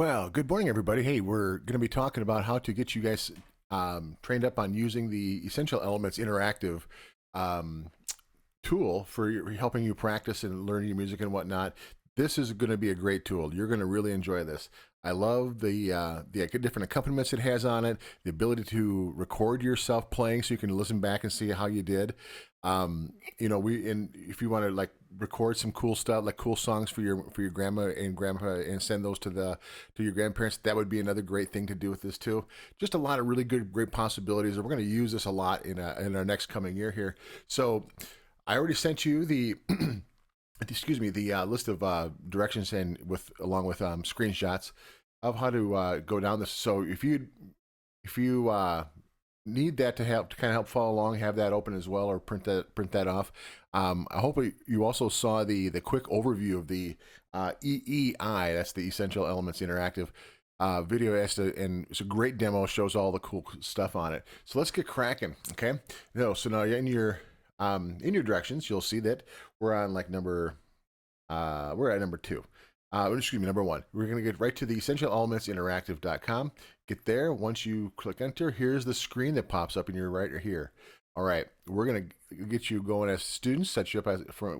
Well, good morning, everybody. Hey, we're going to be talking about how to get you guys trained up on using the Essential Elements interactive um, tool for helping you practice and learn your music and whatnot. This is going to be a great tool. You're going to really enjoy this. I love the different accompaniments it has on it, the ability to record yourself playing so you can listen back and see how you did. If you want to like record some cool stuff, like cool songs for your grandma and grandpa, and send those to your grandparents, that would be another great thing to do with this too. Just a lot of really great possibilities, and we're going to use this a lot in our next coming year here. So I already sent you the the list of directions and along with screenshots of how to go down this. So if you need that to kind of help follow along, have that open as well, or print that off. I hope you also saw the quick overview of the EEI. That's the Essential Elements Interactive video. And it's a great demo. Shows all the cool stuff on it. So let's get cracking. Okay. So now in your directions, you'll see that we're on like we're at number 2. Excuse me, number 1. We're going to get right to the essentialelementsinteractive.com. Get there. Once you click enter, here's the screen that pops up, and you're right here. All right, we're going to get you going as students, set you up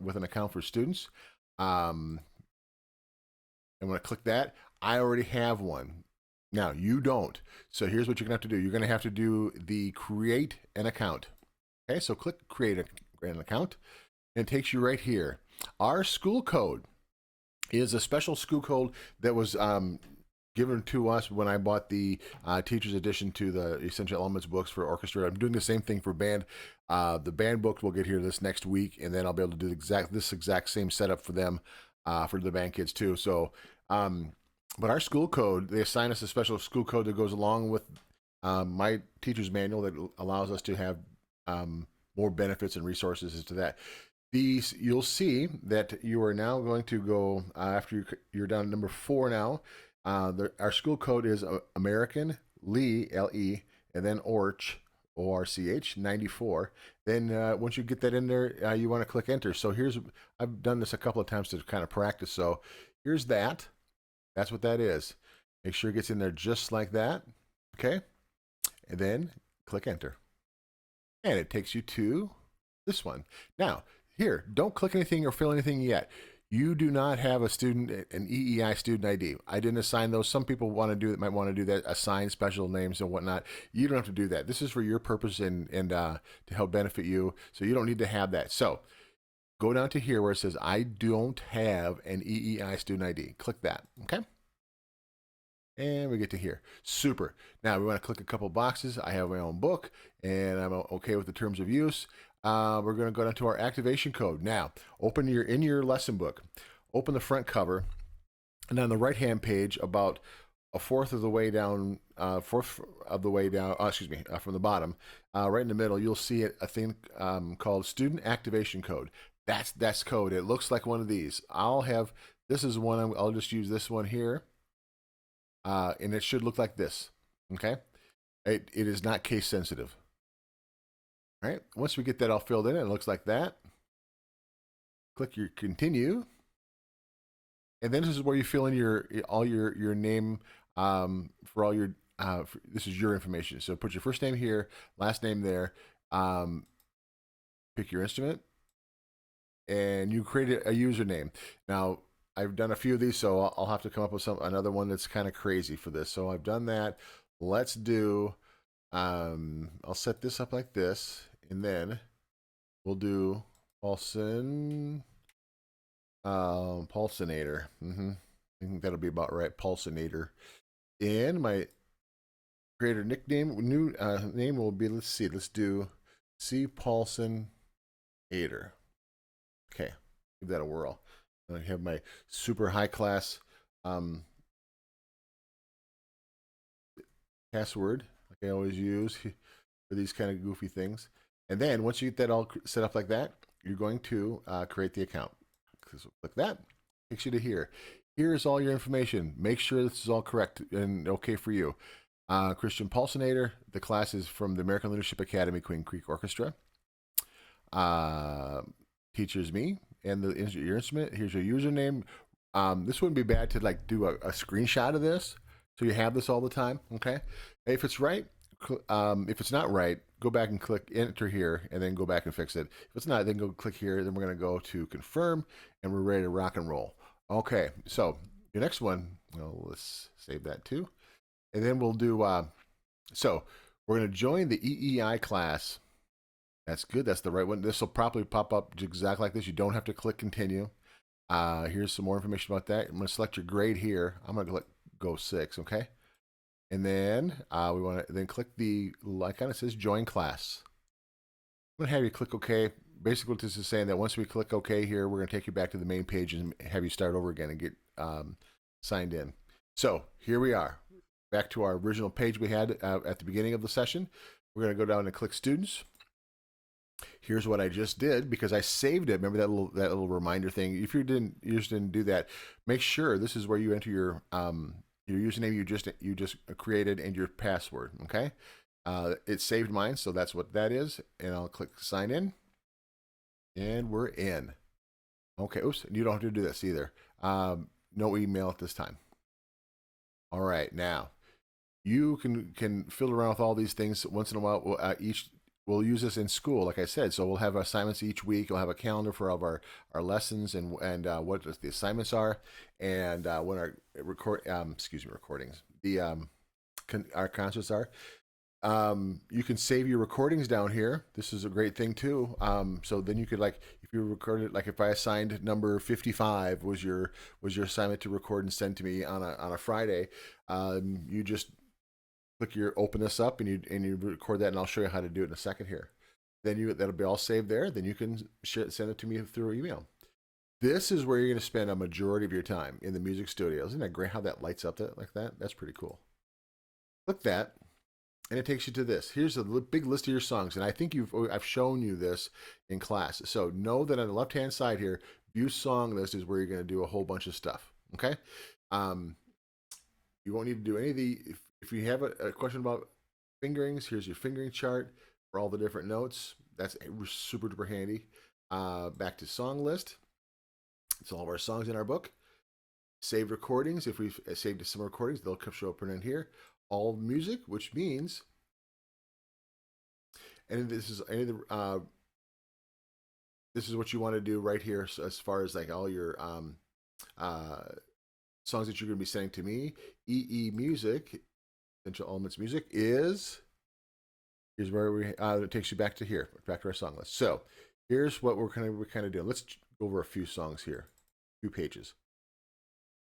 with an account for students. I'm going to click that. I already have one. Now, you don't. So here's what you're going to have to do. You're going to have to do the create an account. Okay, so click create an account, and it takes you right here. Our school code is a special school code that was given to us when I bought the teacher's edition to the Essential Elements books for orchestra. I'm doing the same thing for band. The band book will get here this next week, and then I'll be able to do this exact same setup for them, for the band kids too. So, but our school code, they assign us a special school code that goes along with my teacher's manual that allows us to have more benefits and resources to that. You'll see that you are now going to go after you're down to number 4 now. Our school code is American Lee LE and then Orch ORCH 94. Then once you get that in there, you want to click enter. So I've done this a couple of times to kind of practice. So here's that. That's what that is. Make sure it gets in there just like that. Okay, and then click enter, and it takes you to this one. Now, here, don't click anything or fill anything yet. You do not have an EEI student ID. I didn't assign those. Some people might want to do that, assign special names and whatnot. You don't have to do that. This is for your purpose and to help benefit you. So you don't need to have that. So go down to here where it says I don't have an EEI student ID. Click that. Okay. And we get to here. Super. Now we want to click a couple boxes. I have my own book, and I'm okay with the terms of use. We're going to go down to our activation code. Now, in your lesson book, open the front cover, and on the right-hand page, about a fourth of the way down, from the bottom, right in the middle, you'll see a thing called Student Activation Code. That's code. It looks like one of these. This is one. I'll just use this one here, and it should look like this. Okay, it is not case sensitive. All right, once we get that all filled in, it looks like that. Click your continue. And then this is where you fill in your name for all your, this is your information. So put your first name here, last name there, pick your instrument, and you create a username. Now, I've done a few of these, so I'll have to come up with another one that's kind of crazy for this. So I've done that. Let's do, I'll set this up like this. And then we'll do Paulsonator. I think that'll be about right. Paulsonator. And my creator nickname, new name will be, let's do C. Paulson-Ader. Okay, give that a whirl. I have my super high class password, like I always use for these kind of goofy things. And then once you get that all set up like that, you're going to create the account. So click that, takes you to here. Here's all your information. Make sure this is all correct and okay for you. Christian Paulson-Ader. The class is from the American Leadership Academy, Queen Creek Orchestra. Teacher's me, and your instrument. Here's your username. This wouldn't be bad to like do a screenshot of this, so you have this all the time. Okay, if it's right, if it's not right, go back and click enter here, and then go back and fix it. If it's not, then go click here. Then we're gonna go to confirm, and we're ready to rock and roll. Okay, so your next one, well, let's save that too, and then we'll do. So we're gonna join the Eei class. That's good. That's the right one. This will probably pop up exactly like this. You don't have to click continue. Here's some more information about that. I'm going to select your grade here. I'm going to go 6, okay? And then we want to then click the icon that says join class. I'm going to have you click OK. Basically, this is saying that once we click OK here, we're going to take you back to the main page and have you start over again and get signed in. So here we are, back to our original page we had at the beginning of the session. We're going to go down and click students. Here's what I just did because I saved it. Remember that little reminder thing? If you just didn't do that, make sure this is where you enter your username you just created and your password. Okay, it saved mine, so that's what that is. And I'll click sign in, and we're in. Okay, oops, you don't have to do this either. No email at this time. All right, now you can fiddle around with all these things once in a while. We'll use this in school, like I said. So we'll have assignments each week. We'll have a calendar for all of our lessons and what the assignments are, and when our recordings, our concerts are. You can save your recordings down here. This is a great thing too. So then you could, like, if you recorded, like if I assigned number 55 was your assignment to record and send to me on a Friday, you just open this up and you record that, and I'll show you how to do it in a second here. Then that'll be all saved there. Then you can send it to me through email. This is where you're going to spend a majority of your time in the music studio. Isn't that great how that lights up like that? That's pretty cool. Click that, and it takes you to this. Here's a big list of your songs, and I think I've shown you this in class. So know that on the left-hand side here, view song list is where you're going to do a whole bunch of stuff. Okay, you won't need to do any of the. If you have a question about fingerings, here's your fingering chart for all the different notes. That's super duper handy. Back to song list. It's all of our songs in our book. Saved recordings. If we've saved some recordings, they'll show up in here. All music, which means, and this is what you want to do right here. So as far as like all your songs that you're going to be sending to me, Eei Music. Essential Elements Music here's where it takes you back to our song list. So here's what we're kind of doing. Let's go over a few songs here, a few pages.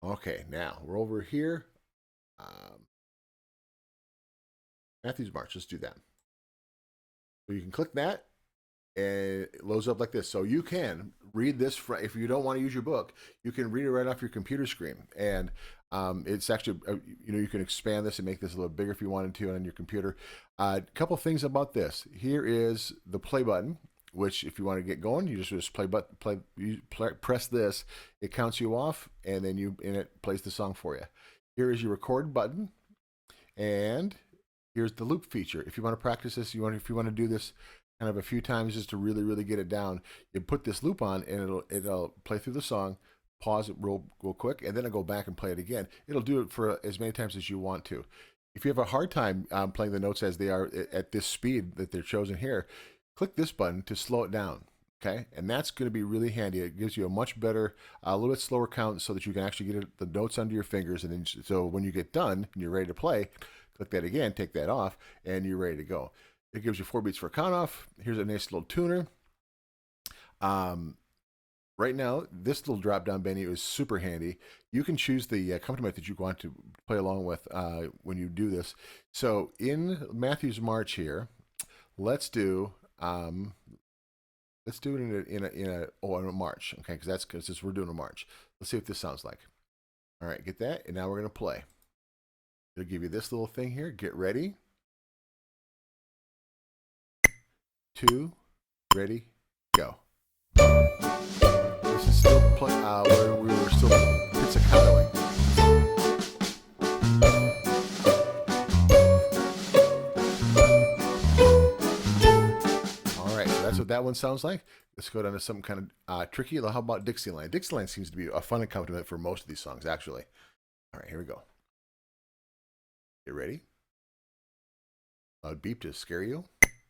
Okay, now we're over here. Matthew's March. Let's do that. So you can click that, and it loads up like this. So you can read this if you don't want to use your book. You can read it right off your computer screen, and it's actually you can expand this and make this a little bigger if you wanted to on your computer. A couple things about this. Here is the play button, which if you want to get going, you just press this. It counts you off, and then it plays the song for you. Here is your record button, and here's the loop feature. If you want to practice this, if you want to do this kind of a few times just to really, really get it down, you put this loop on, and it'll play through the song, pause it real quick, and then I'll go back and play it again. It'll do it for as many times as you want to. If you have a hard time playing the notes as they are at this speed that they're chosen here, click this button to slow it down. Okay, and that's going to be really handy. It gives you a much better, a little bit slower count so that you can actually get the notes under your fingers, and then so when you get done and you're ready to play, click that again, take that off, and you're ready to go. It gives you 4 beats for a count off. Here's a nice little tuner. Right now, this little drop-down menu is super handy. You can choose the accompaniment that you want to play along with when you do this. So in Matthew's March here, let's do it in a march, okay? Because we're doing a march. Let's see what this sounds like. All right, get that, and now we're gonna play. It'll give you this little thing here. Get ready. 2, ready, go. This is still where we were still pizzicatoing. All right, so that's what that that one sounds like. Let's go down to something kind of tricky. How about Dixieland? Dixieland seems to be a fun accompaniment for most of these songs, actually. All right, here we go. Get ready. Loud beep to scare you.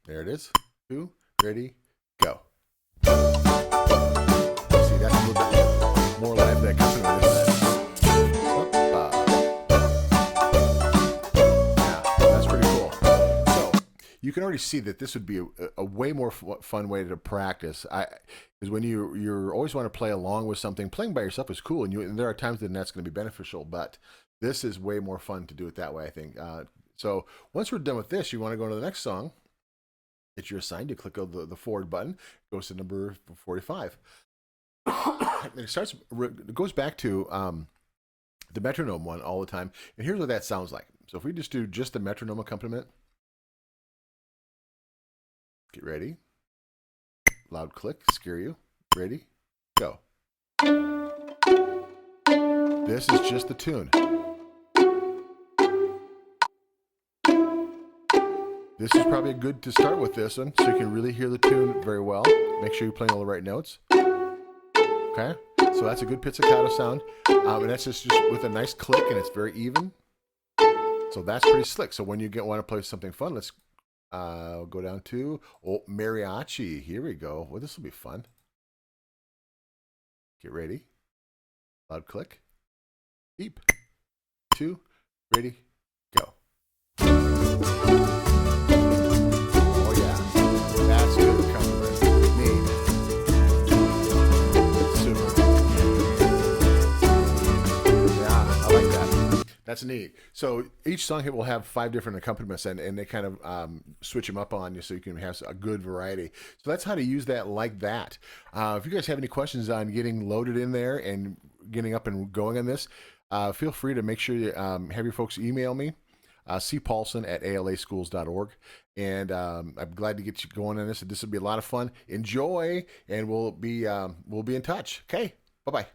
There it is. 2, ready, go. See, that's a little bit more lively accompaniment, isn't it? Yeah, that's pretty cool. So you can already see that this would be a way more fun way to practice. Because when you always want to play along with something, playing by yourself is cool, and there are times that that's going to be beneficial, but this is way more fun to do it that way, I think. So once we're done with this, you want to go to the next song that you're assigned. You click on the forward button, goes to number 45. And it goes back to the metronome one all the time. And here's what that sounds like. So if we just do just the metronome accompaniment, get ready. Loud click, scare you. Ready, go. This is just the tune. This is probably good to start with this one, so you can really hear the tune very well. Make sure you're playing all the right notes. Okay, so that's a good pizzicato sound, and that's just with a nice click, and it's very even. So that's pretty slick. So when you want to play something fun, let's go down to Mariachi. Here we go. Well, this will be fun. Get ready. Loud click. Beep. 2, ready, go. That's good accompaniment. Neat. Super. Yeah, I like that. That's neat. So each song here will have 5 different accompaniments, and they kind of switch them up on you so you can have a good variety. So that's how to use that like that. If you guys have any questions on getting loaded in there and getting up and going on this, feel free to make sure you have your folks email me. cpaulson@alaschools.org, and I'm glad to get you going on this. This will be a lot of fun. Enjoy, and we'll be in touch. Okay, bye-bye.